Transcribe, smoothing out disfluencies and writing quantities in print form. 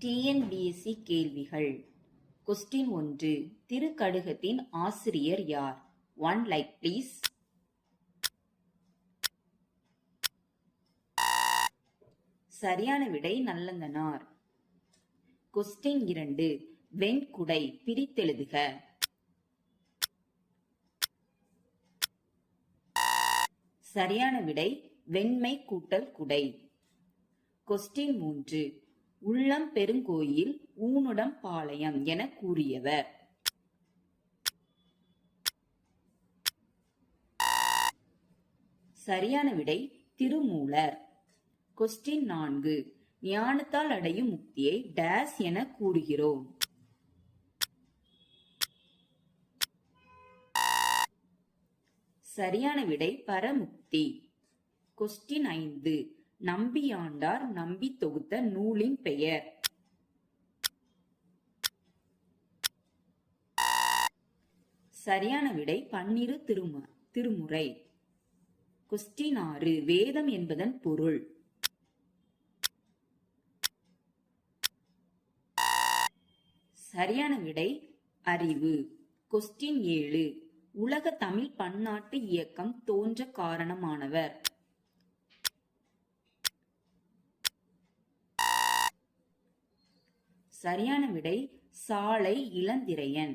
TNPSC கேள்விகள். Question 1. திருக்கடுகத்தின் ஆசிரியர் யார்? 1 லைக் ப்ளீஸ். சரியான விடை நல்லந்தனார். கொஸ்டின் 2. வெண்குடை பிரித்தெழுதுக. சரியான விடை வெண்மை கூட்டல் குடை. கொஸ்டின் 3. உள்ளம் பெருங்கோயில் ஊனுடம் பாளையம் என கூறியவர்? சரியான விடை திருமூலர். கொஸ்டின் 4. ஞானத்தால் அடையும் முக்தியை டேஸ் என கூறுகிறோம்? சரியான விடை பரமுக்தி. கொஸ்டின் 5. நம்பியாண்டார் நம்பி தொகுத்த நூலின் பெயர்? சரியான விடை பன்னிரு திருமுறை. கொஸ்டின் 6. வேதம் என்பதன் பொருள்? சரியான விடை அறிவு. கொஸ்டின் 7. உலக தமிழ் பன்னாட்டு இயக்கம் தோன்ற காரணமானவர்? சரியான விடை சாலை இளந்திரையன்.